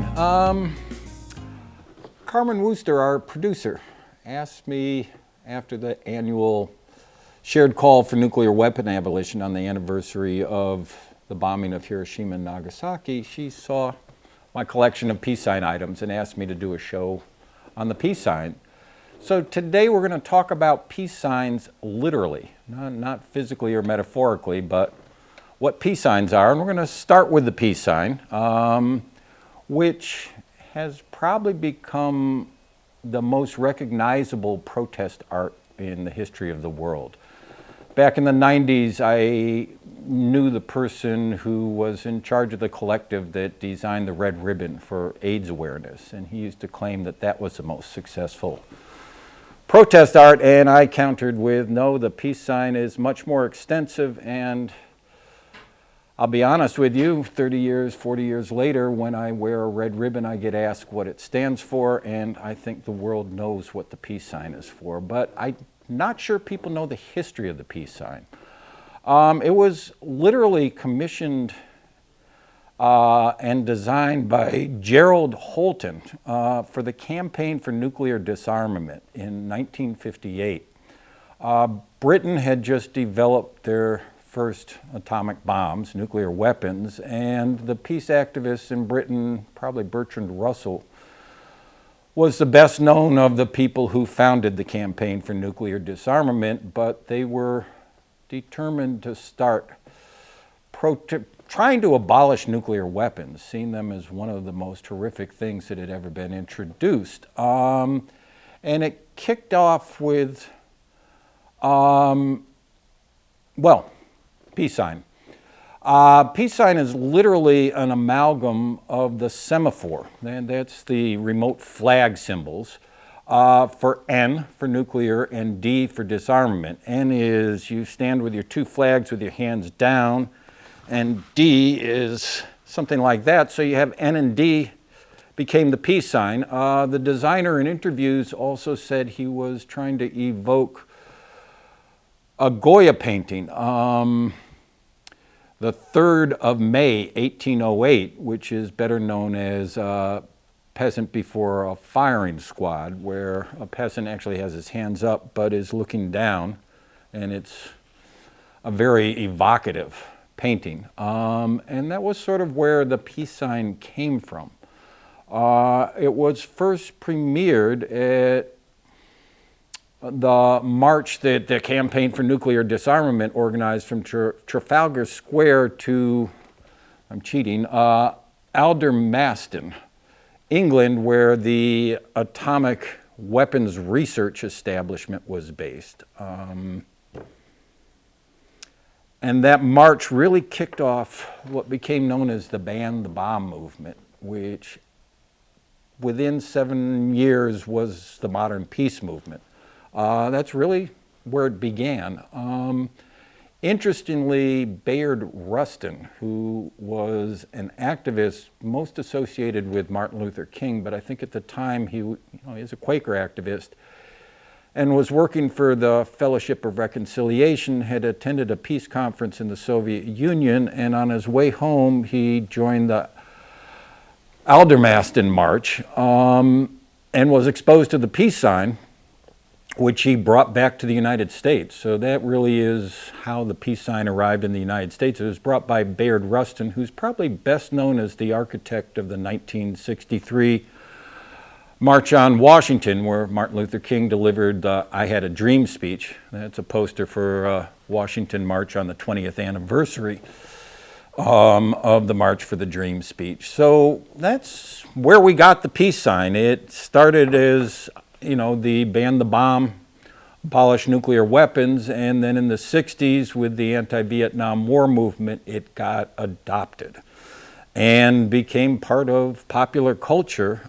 afternoon. Carmen Wooster, our producer, asked me after the annual shared call for nuclear weapon abolition on the anniversary of the bombing of Hiroshima and Nagasaki. She saw my collection of peace sign items and asked me to do a show on the peace sign. So today we're going to talk about peace signs literally, not physically or metaphorically, but what peace signs are. And we're going to start with the peace sign, which has probably become the most recognizable protest art in the history of the world. Back in the 90s, I knew the person who was in charge of the collective that designed the red ribbon for AIDS awareness, and he used to claim that that was the most successful protest art, and I countered with, no, the peace sign is much more extensive, and I'll be honest with you, 30 years, 40 years later, when I wear a red ribbon, I get asked what it stands for, and I think the world knows what the peace sign is for, but I'm not sure people know the history of the peace sign. It was literally commissioned and designed by Gerald Holton for the Campaign for Nuclear Disarmament in 1958. Britain had just developed their first atomic bombs, nuclear weapons, and the peace activists in Britain, probably Bertrand Russell, was the best known of the people who founded the Campaign for Nuclear Disarmament, but they were determined to start trying to abolish nuclear weapons, seeing them as one of the most horrific things that had ever been introduced. And it kicked off with, peace sign. Peace sign is literally an amalgam of the semaphore, and that's the remote flag symbols, for N for nuclear and D for disarmament. N is you stand with your two flags with your hands down, and D is something like that. So you have N and D became the peace sign. The designer in interviews also said he was trying to evoke a Goya painting, the 3rd of May, 1808, which is better known as Peasant Before a Firing Squad, where a peasant actually has his hands up but is looking down, and it's a very evocative painting. And that was sort of where the peace sign came from. It was first premiered at the march that the Campaign for Nuclear Disarmament organized from Trafalgar Square to, I'm cheating, Aldermaston, England, where the atomic weapons research establishment was based. And that march really kicked off what became known as the Ban the Bomb movement, which within 7 years was the modern peace movement. That's really where it began. Interestingly, Bayard Rustin, who was an activist most associated with Martin Luther King, but I think at the time he was a Quaker activist and was working for the Fellowship of Reconciliation, had attended a peace conference in the Soviet Union, and on his way home he joined the Aldermaston March and was exposed to the peace sign, which he brought back to the United States. So that really is how the peace sign arrived in the United States. It was brought by Bayard Rustin, who's probably best known as the architect of the 1963 March on Washington, where Martin Luther King delivered the I Had a Dream speech. That's a poster for Washington March on the 20th anniversary of the March for the Dream speech. So that's where we got the peace sign. It started as the ban the bomb, abolish nuclear weapons, and then in the 60s with the anti-Vietnam War movement, it got adopted and became part of popular culture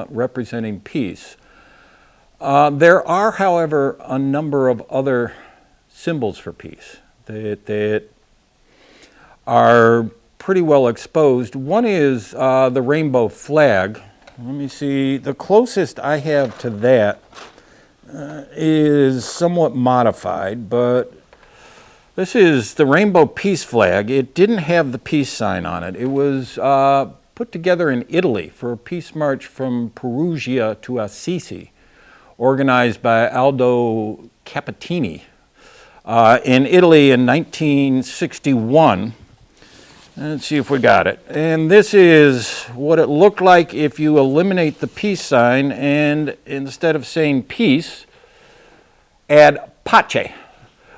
representing peace. There are, however, a number of other symbols for peace that are pretty well exposed. One is the rainbow flag. Let me see, the closest I have to that is somewhat modified, but This is the rainbow peace flag. It didn't have the peace sign on it. It was put together in Italy for a peace march from Perugia to Assisi, organized by Aldo Capitini in Italy in 1961. Let's see if we got it. And this is what it looked like if you eliminate the peace sign and instead of saying peace, add pace,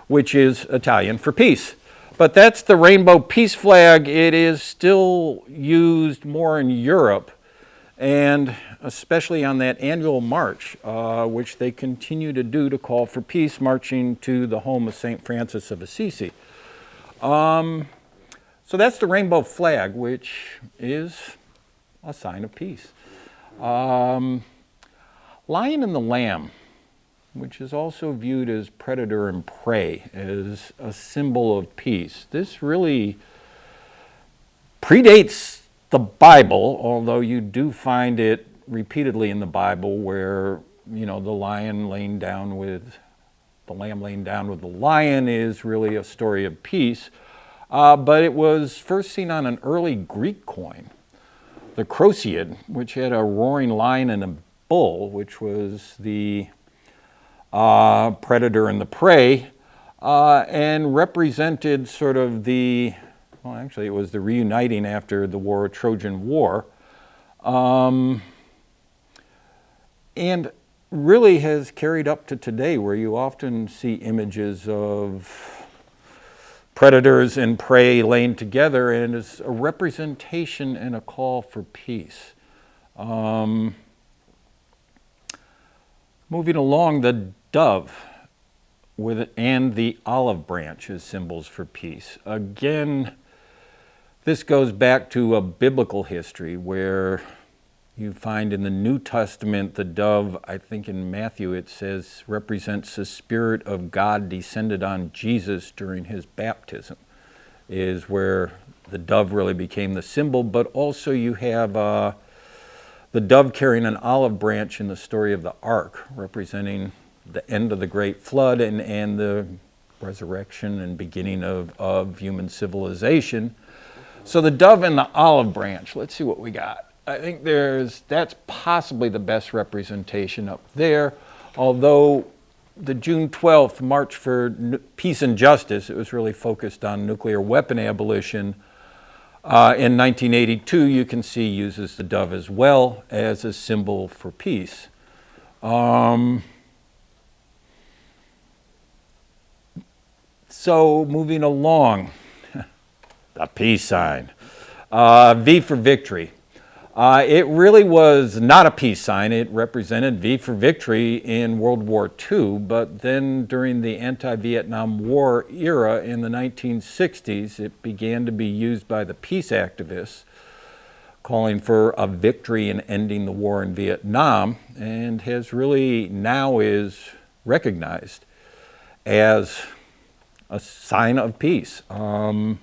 which is Italian for peace. But that's the rainbow peace flag. It is still used more in Europe, and especially on that annual march, which they continue to do to call for peace, marching to the home of St. Francis of Assisi. So that's the rainbow flag, which is a sign of peace. Lion and the lamb, which is also viewed as predator and prey, as a symbol of peace. This really predates the Bible, although you do find it repeatedly in the Bible where, the lion laying down with the lamb laying down with the lion is really a story of peace. But it was first seen on an early Greek coin, the Croceid, which had a roaring lion and a bull, which was the predator and the prey, and represented sort of it was the reuniting after the Trojan War, and really has carried up to today, where you often see images of predators and prey laying together, and is a representation and a call for peace. Moving along, the dove and the olive branch as symbols for peace. Again, this goes back to a biblical history where you find in the New Testament the dove, I think in Matthew it says, represents the Spirit of God descended on Jesus during his baptism, is where the dove really became the symbol. But also you have the dove carrying an olive branch in the story of the ark, representing the end of the great flood and the resurrection and beginning of human civilization. So the dove and the olive branch, let's see what we got. I think that's possibly the best representation up there, although the June 12th March for Peace and Justice, it was really focused on nuclear weapon abolition. In 1982, you can see uses the dove as well as a symbol for peace. So moving along, the peace sign, V for victory. It really was not a peace sign. It represented V for victory in World War II, but then during the anti-Vietnam War era in the 1960s, it began to be used by the peace activists, calling for a victory in ending the war in Vietnam, and has really now is recognized as a sign of peace. So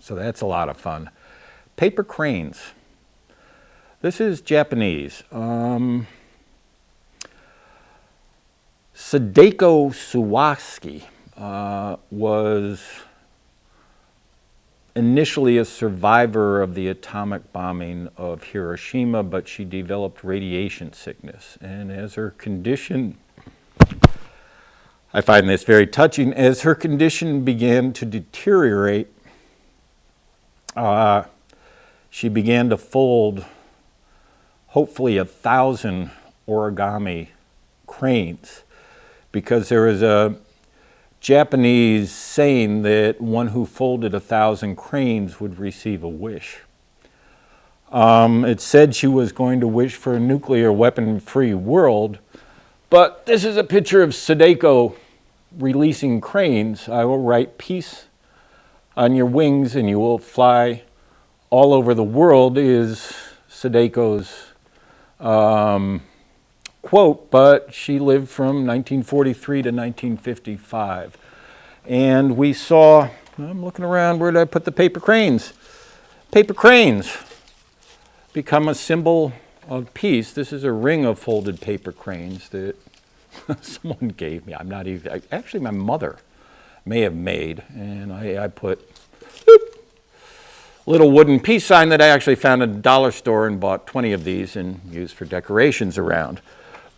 that's a lot of fun. Paper cranes. This is Japanese. Sadeko Suwaki was initially a survivor of the atomic bombing of Hiroshima, but she developed radiation sickness. And as her condition, I find this very touching, as her condition began to deteriorate, she began to fold hopefully 1,000 origami cranes, because there was a Japanese saying that one who folded 1,000 cranes would receive a wish. It said she was going to wish for a nuclear weapon-free world, but this is a picture of Sadeko releasing cranes. I will write peace on your wings and you will fly all over the world, is Sadeko's quote, but she lived from 1943 to 1955. And we saw, I'm looking around, where did I put the paper cranes? Paper cranes become a symbol of peace. This is a ring of folded paper cranes that someone gave me. Actually my mother may have made, and I put little wooden peace sign that I actually found at a dollar store and bought 20 of these and used for decorations around.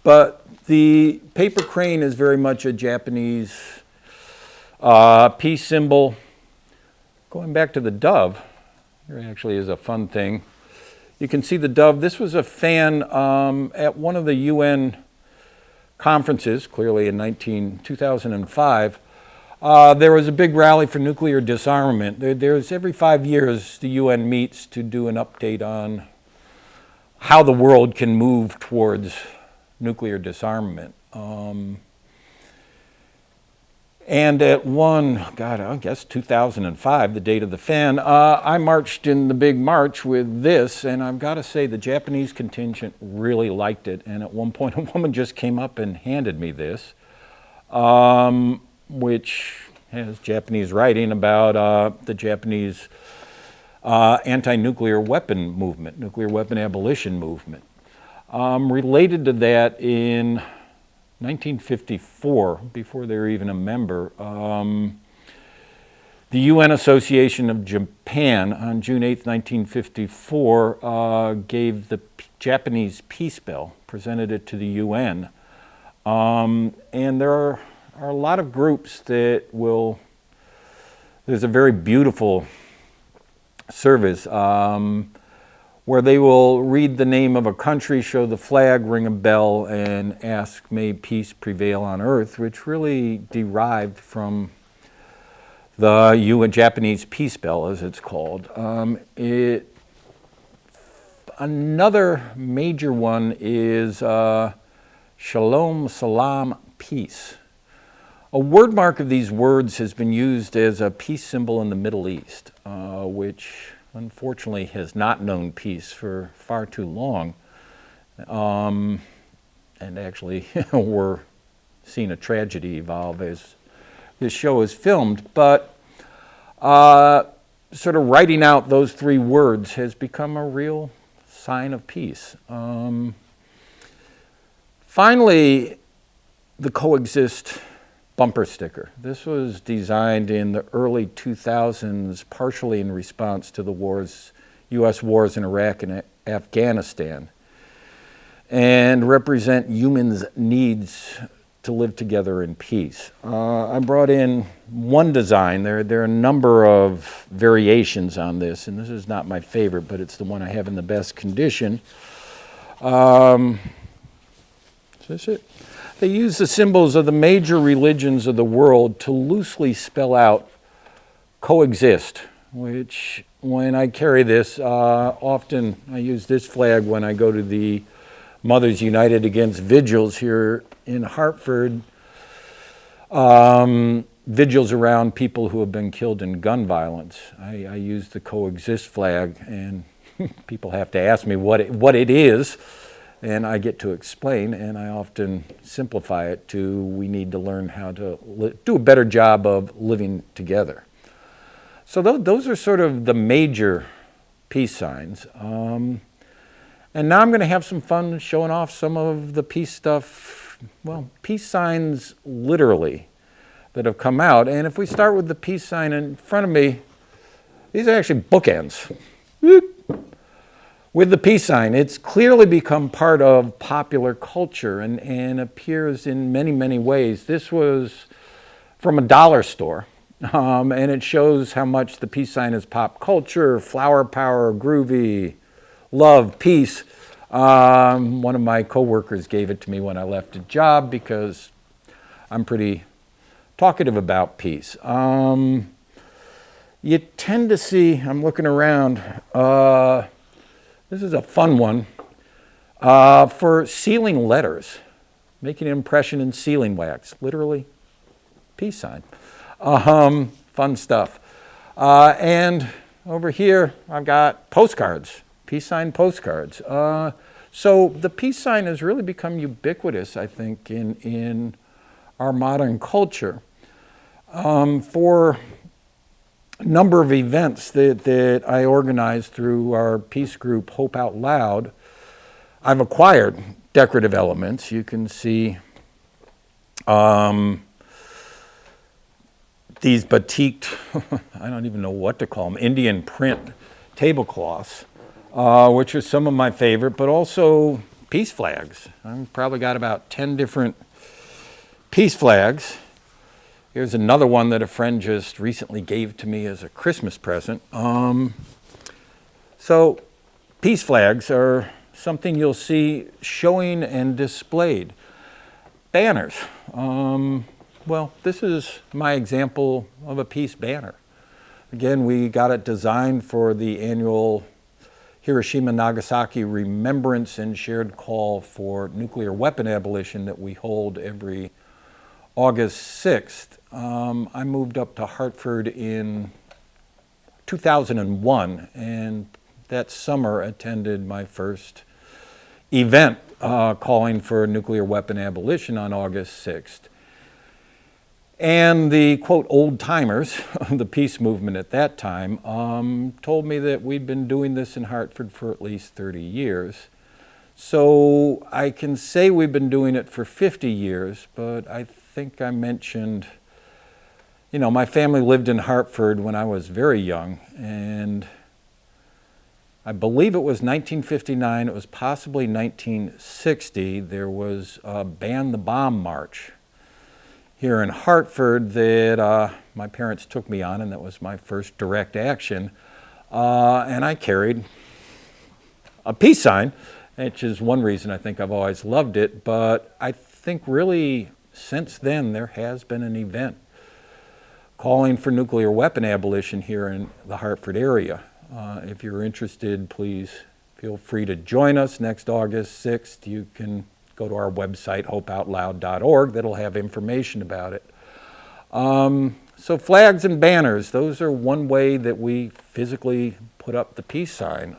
But the paper crane is very much a Japanese peace symbol. Going back to the dove, here actually is a fun thing. You can see the dove. This was a fan at one of the UN conferences, clearly in 2005. There was a big rally for nuclear disarmament. There's every 5 years the UN meets to do an update on how the world can move towards nuclear disarmament. And at I guess 2005, the date of the fan, I marched in the big march with this, and I've got to say the Japanese contingent really liked it. And at one point, a woman just came up and handed me this, which has Japanese writing about the Japanese anti-nuclear weapon movement, nuclear weapon abolition movement. Related to that, in 1954, before they were even a member, the UN Association of Japan on June 8, 1954, gave the Japanese peace bell, presented it to the UN. And there are a lot of groups that there's a very beautiful service where they will read the name of a country, show the flag, ring a bell, and ask, "May peace prevail on earth," which really derived from the UN Japanese peace bell, as it's called. Another major one is Shalom, Salam, peace. A word mark of these words has been used as a peace symbol in the Middle East, which unfortunately has not known peace for far too long. And actually, we're seeing a tragedy evolve as this show is filmed. But sort of writing out those three words has become a real sign of peace. Finally, the Coexist bumper sticker. This was designed in the early 2000s, partially in response to the U.S. wars in Iraq and Afghanistan, and represent humans' needs to live together in peace. I brought in one design. There are a number of variations on this, and this is not my favorite, but it's the one I have in the best condition. Is this it? They use the symbols of the major religions of the world to loosely spell out coexist, which when I carry this, often I use this flag when I go to the Mothers United Against Vigils here in Hartford, vigils around people who have been killed in gun violence. I use the coexist flag, and people have to ask me what it is. And I get to explain, and I often simplify it to we need to learn how to do a better job of living together. So those are sort of the major peace signs. And now I'm going to have some fun showing off some of the peace stuff, well, peace signs literally that have come out. And if we start with the peace sign in front of me, these are actually bookends. With the peace sign, it's clearly become part of popular culture and appears in many, many ways. This was from a dollar store, and it shows how much the peace sign is pop culture, flower power, groovy, love, peace. One of my coworkers gave it to me when I left a job because I'm pretty talkative about peace. You tend to see, I'm looking around, this is a fun one, for sealing letters, making an impression in sealing wax, literally, peace sign. Fun stuff. And over here, I've got postcards, peace sign postcards. So the peace sign has really become ubiquitous, I think, in our modern culture. For a number of events that I organize through our peace group, Hope Out Loud, I've acquired decorative elements. You can see these batiqued, I don't even know what to call them, Indian print tablecloths, which are some of my favorite, but also peace flags. I've probably got about 10 different peace flags. Here's another one that a friend just recently gave to me as a Christmas present. So peace flags are something you'll see showing and displayed. Banners. Well, this is my example of a peace banner. Again, we got it designed for the annual Hiroshima-Nagasaki Remembrance and Shared Call for Nuclear Weapon Abolition that we hold every August 6th. I moved up to Hartford in 2001, and that summer attended my first event calling for nuclear weapon abolition on August 6th. And the, quote, old-timers of the peace movement at that time told me that we'd been doing this in Hartford for at least 30 years. So I can say we've been doing it for 50 years, but I think I mentioned, you know, my family lived in Hartford when I was very young, and I believe it was 1959, it was possibly 1960, there was a Ban the Bomb March here in Hartford that my parents took me on, and that was my first direct action. And I carried a peace sign, which is one reason I think I've always loved it, but I think really since then there has been an event calling for nuclear weapon abolition here in the Hartford area. If you're interested, please feel free to join us next August 6th. You can go to our website, hopeoutloud.org. That'll have information about it. So flags and banners, those are one way that we physically put up the peace sign.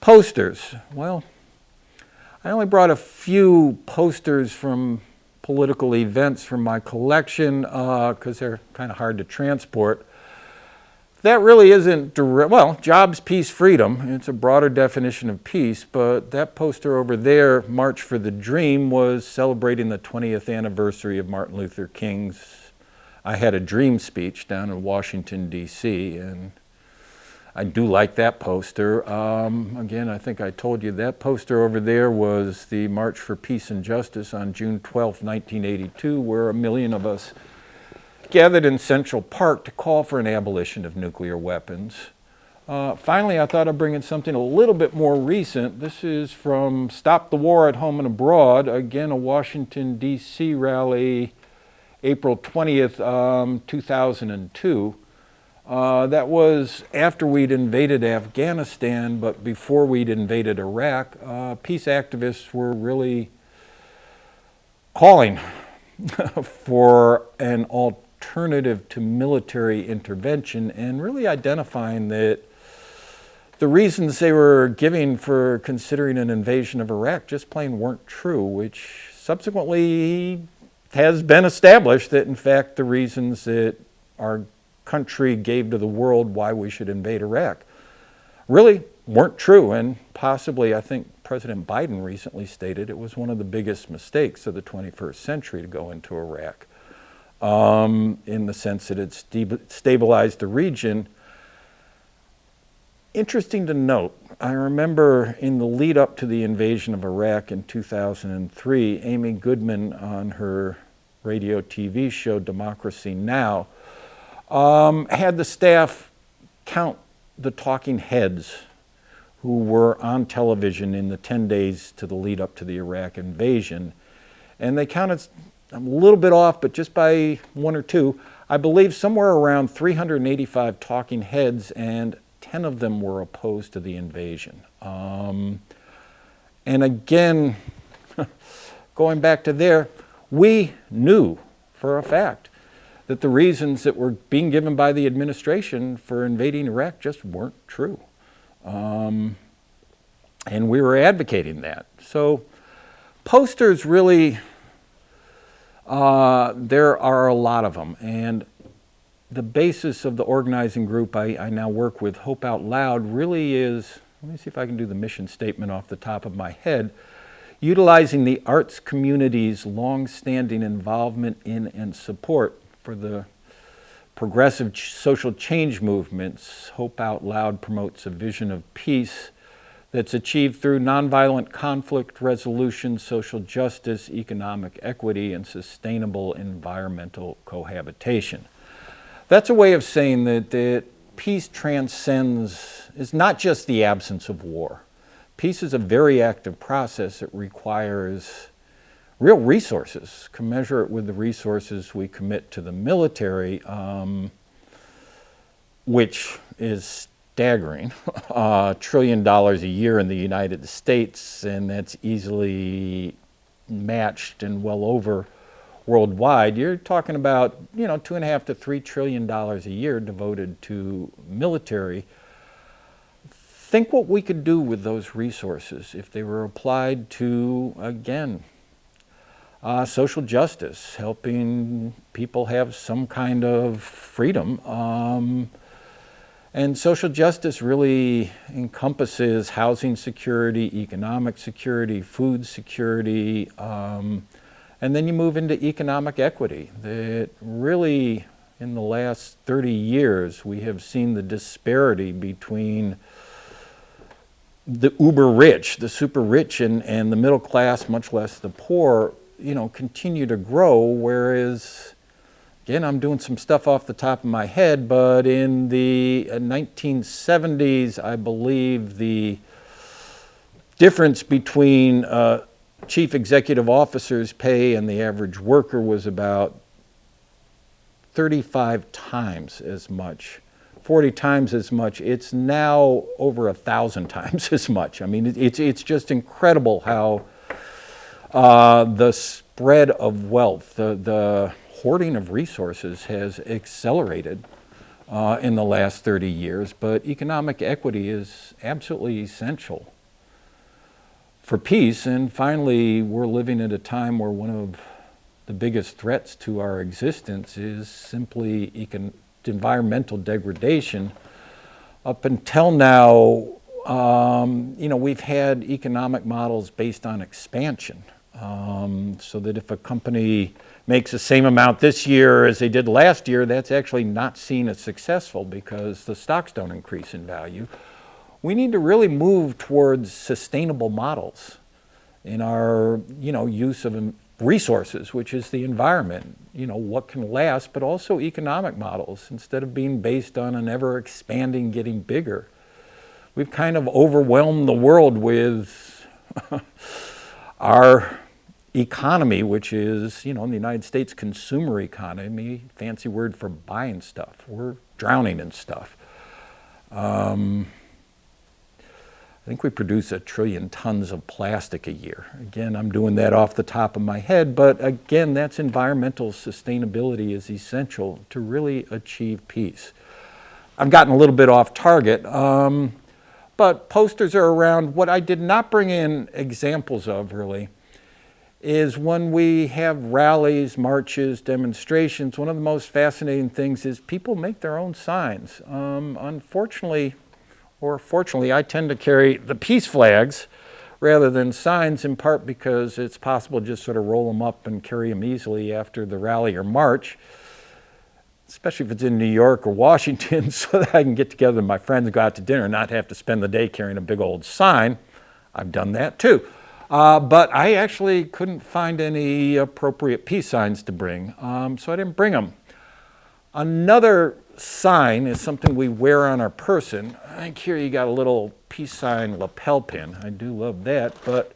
Posters, well, I only brought a few posters from political events from my collection because they're kind of hard to transport. That really isn't direct, well, jobs, peace, freedom. It's a broader definition of peace, but that poster over there, March for the Dream, was celebrating the 20th anniversary of Martin Luther King's I Had a Dream speech down in Washington, D.C., and I do like that poster. Again, I think I told you that poster over there was the March for Peace and Justice on June 12, 1982, where 1 million of us gathered in Central Park to call for an abolition of nuclear weapons. Finally, I thought I'd bring in something a little bit more recent. This is from Stop the War at Home and Abroad, again a Washington, D.C. rally, April 20th, 2002. That was after we'd invaded Afghanistan, but before we'd invaded Iraq. Peace activists were really calling for an alternative to military intervention and really identifying that the reasons they were giving for considering an invasion of Iraq just plain weren't true, which subsequently has been established that in fact the reasons that our country gave to the world why we should invade Iraq really weren't true, and possibly I think President Biden recently stated it was one of the biggest mistakes of the 21st century to go into Iraq. In the sense that it stabilized the region. Interesting to note, I remember in the lead up to the invasion of Iraq in 2003, Amy Goodman on her radio TV show Democracy Now! Had the staff count the talking heads who were on television in the 10 days to the lead up to the Iraq invasion. And they counted, I'm a little bit off, but just by 1 or 2, I believe somewhere around 385 talking heads, and 10 of them were opposed to the invasion. And again, going back to there, we knew for a fact that the reasons that were being given by the administration for invading Iraq just weren't true. And we were advocating that. So posters really, there are a lot of them. And the basis of the organizing group I now work with, Hope Out Loud, really is, let me see if I can do the mission statement off the top of my head, utilizing the arts community's long-standing involvement in and support for the progressive social change movements, Hope Out Loud promotes a vision of peace that's achieved through nonviolent conflict resolution, social justice, economic equity, and sustainable environmental cohabitation. That's a way of saying that peace transcends, is not just the absence of war. Peace is a very active process. It requires real resources. Commensurate with the resources we commit to the military, which is staggering. $1 trillion a year in the United States, and that's easily matched and well over worldwide. You're talking about, $2.5 to $3 trillion a year devoted to military. Think what we could do with those resources if they were applied to, again, social justice, helping people have some kind of freedom. And social justice really encompasses housing security, economic security, food security, and then you move into economic equity. That really, in the last 30 years, we have seen the disparity between the uber rich, the super rich, and the middle class, much less the poor, continue to grow, whereas, again, I'm doing some stuff off the top of my head, but in the 1970s, I believe the difference between chief executive officer's pay and the average worker was about 35 times as much, 40 times as much. It's now over 1,000 times as much. I mean, it's just incredible how the spread of wealth, the hoarding of resources has accelerated in the last 30 years, but economic equity is absolutely essential for peace. And finally, we're living at a time where one of the biggest threats to our existence is simply environmental degradation. Up until now, we've had economic models based on expansion. So that if a company makes the same amount this year as they did last year, that's actually not seen as successful because the stocks don't increase in value. We need to really move towards sustainable models in our, use of resources, which is the environment, what can last, but also economic models. Instead of being based on an ever expanding, getting bigger, we've kind of overwhelmed the world with our economy, which is, in the United States, consumer economy, fancy word for buying stuff. We're drowning in stuff. I think we produce 1 trillion tons of plastic a year. Again, I'm doing that off the top of my head, but again, that's environmental sustainability is essential to really achieve peace. I've gotten a little bit off target, but posters are around. What I did not bring in examples of, really, is when we have rallies, marches, demonstrations, one of the most fascinating things is people make their own signs. Unfortunately, or fortunately, I tend to carry the peace flags rather than signs, in part because it's possible to just sort of roll them up and carry them easily after the rally or march, especially if it's in New York or Washington, so that I can get together with my friends and go out to dinner and not have to spend the day carrying a big old sign. I've done that too. But I actually couldn't find any appropriate peace signs to bring, so I didn't bring them. Another sign is something we wear on our person. I think here you got a little peace sign lapel pin. I do love that, but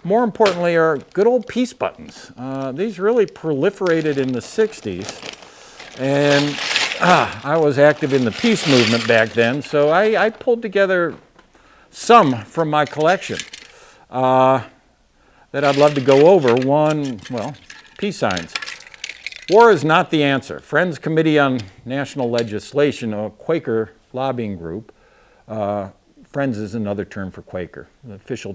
more importantly are good old peace buttons. These really proliferated in the 60s, and I was active in the peace movement back then, so I pulled together some from my collection that I'd love to go over. One, peace signs. War is not the answer. Friends Committee on National Legislation, a Quaker lobbying group. Friends is another term for Quaker. The official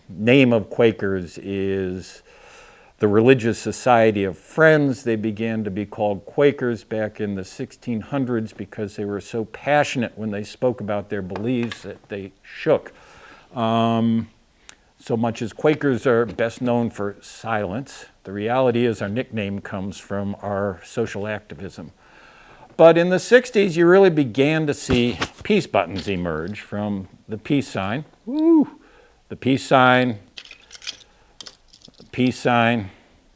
name of Quakers is the Religious Society of Friends. They began to be called Quakers back in the 1600s because they were so passionate when they spoke about their beliefs that they shook. So much as Quakers are best known for silence, the reality is our nickname comes from our social activism. But in the 60s, you really began to see peace buttons emerge from the peace sign. Woo! The peace sign,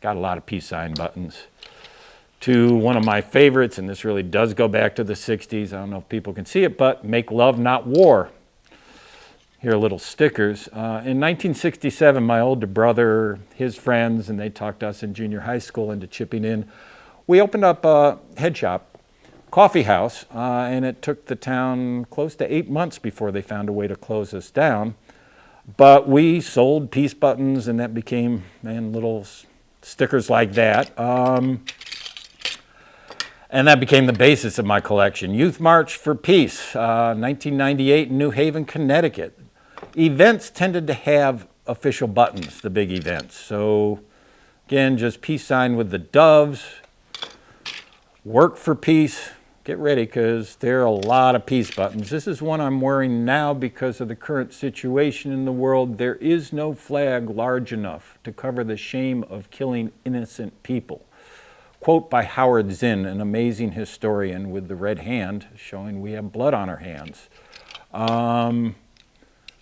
got a lot of peace sign buttons, to one of my favorites, and this really does go back to the 60s. I don't know if people can see it, but Make Love, Not War. Here are little stickers. In 1967, my older brother, his friends, and they talked us in junior high school into chipping in. We opened up a head shop, coffee house, and it took the town close to 8 months before they found a way to close us down. But we sold peace buttons, and that became, little stickers like that. And that became the basis of my collection. Youth March for Peace, 1998 in New Haven, Connecticut. Events tended to have official buttons, the big events. So again, just peace sign with the doves. Work for Peace. Get ready, because there are a lot of peace buttons. This is one I'm wearing now because of the current situation in the world. There is no flag large enough to cover the shame of killing innocent people. Quote by Howard Zinn, an amazing historian with the red hand, showing we have blood on our hands.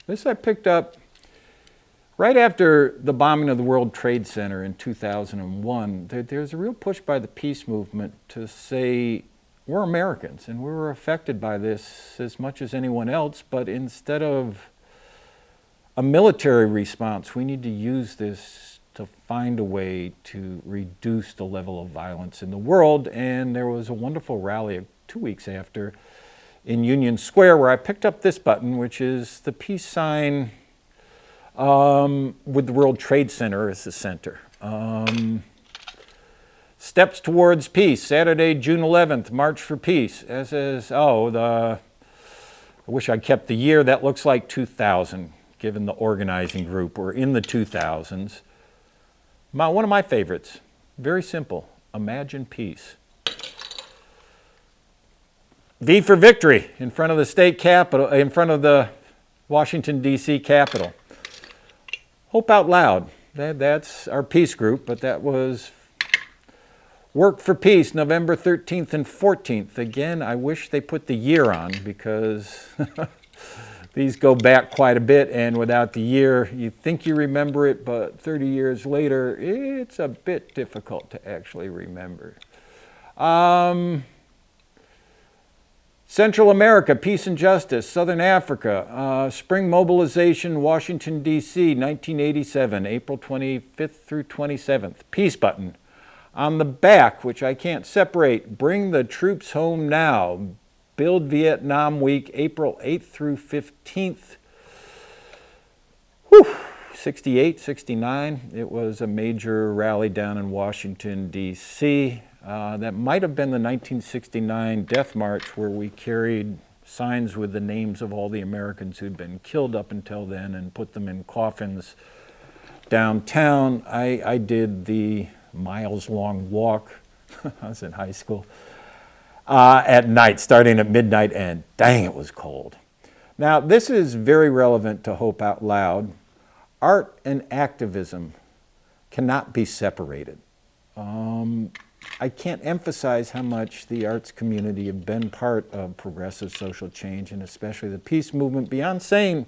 This I picked up right after the bombing of the World Trade Center in 2001. There's a real push by the peace movement to say we're Americans and we were affected by this as much as anyone else, but instead of a military response, we need to use this to find a way to reduce the level of violence in the world. And there was a wonderful rally 2 weeks after in Union Square where I picked up this button, which is the peace sign with the World Trade Center as the center. Steps Towards Peace, Saturday, June 11th, March for Peace. As is, I wish I kept the year. That looks like 2000, given the organizing group. We're in the 2000s. One of my favorites, very simple, Imagine Peace. V for Victory in front of the state capitol, in front of the Washington, D.C. Capitol. Hope Out Loud, that's our peace group, but that was Work for Peace, November 13th and 14th. Again, I wish they put the year on because these go back quite a bit, and without the year, you think you remember it, but 30 years later, it's a bit difficult to actually remember. Central America, Peace and Justice, Southern Africa, Spring Mobilization, Washington, D.C., 1987, April 25th through 27th. Peace button. On the back, which I can't separate, Bring the Troops Home Now. Build Vietnam Week, April 8th through 15th. 68, 69. It was a major rally down in Washington, D.C. That might have been the 1969 Death March where we carried signs with the names of all the Americans who'd been killed up until then and put them in coffins downtown. I did the miles-long walk. I was in high school. At night, starting at midnight, and dang, it was cold. Now, this is very relevant to Hope Out Loud. Art and activism cannot be separated. I can't emphasize how much the arts community have been part of progressive social change, and especially the peace movement, beyond saying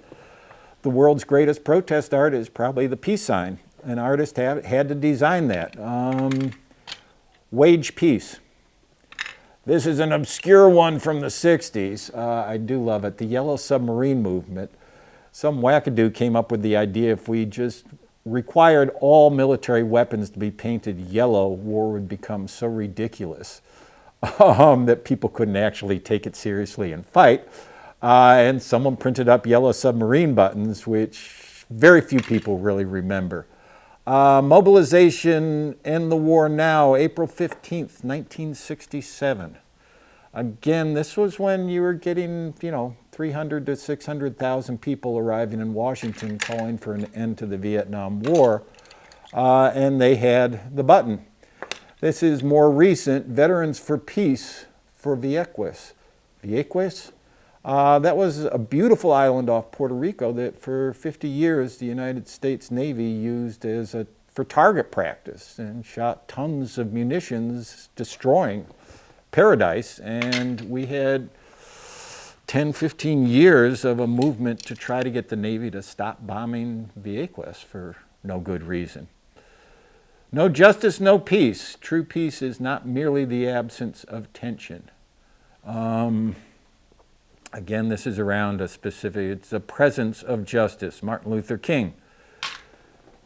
the world's greatest protest art is probably the peace sign. An artist had to design that. Wage Peace. This is an obscure one from the 60s. I do love it. The Yellow Submarine Movement. Some wackadoo came up with the idea if we just required all military weapons to be painted yellow, war would become so ridiculous that people couldn't actually take it seriously and fight. And someone printed up yellow submarine buttons, which very few people really remember. Mobilization, End the War Now, April 15th, 1967. Again, this was when you were getting, 300 to 600,000 people arriving in Washington calling for an end to the Vietnam War, and they had the button. This is more recent, Veterans for Peace for Vieques. Vieques? That was a beautiful island off Puerto Rico that for 50 years the United States Navy used for target practice and shot tons of munitions destroying paradise, and we had 10, 15 years of a movement to try to get the Navy to stop bombing Vieques for no good reason. No justice, no peace. True peace is not merely the absence of tension. Again, this is around a specific, it's the presence of justice. Martin Luther King.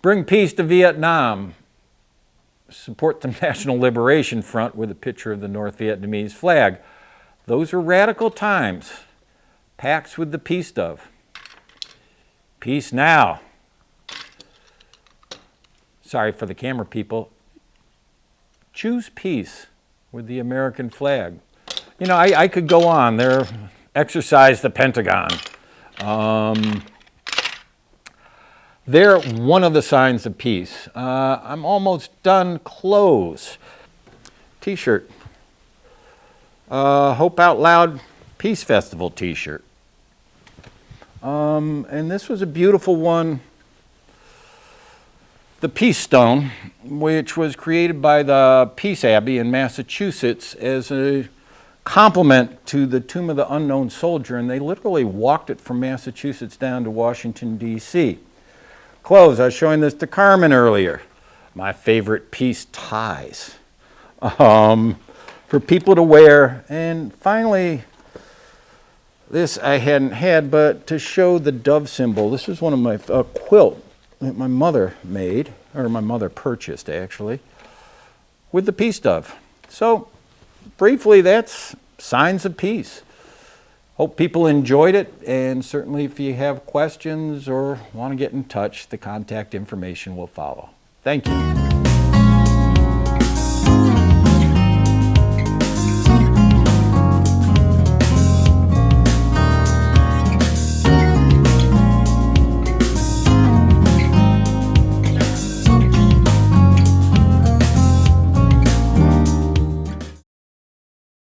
Bring peace to Vietnam. Support the National Liberation Front with a picture of the North Vietnamese flag. Those were radical times. Pax with the peace dove. Peace now. Sorry for the camera people. Choose peace with the American flag. You know, I could go on. There, exercise the Pentagon. They're one of the signs of peace. I'm almost done. Clothes. T-shirt. Hope Out Loud Peace Festival T-shirt. And this was a beautiful one. The Peace Stone, which was created by the Peace Abbey in Massachusetts as a compliment to the Tomb of the Unknown Soldier, and they literally walked it from Massachusetts down to Washington, D.C. Clothes, I was showing this to Carmen earlier. My favorite peace ties for people to wear. And finally, this I hadn't had, but to show the dove symbol. This is one of my quilt that my mother made, or my mother purchased actually, with the peace dove. So briefly, that's signs of peace. Hope people enjoyed it, and certainly if you have questions or want to get in touch, the contact information will follow. Thank you.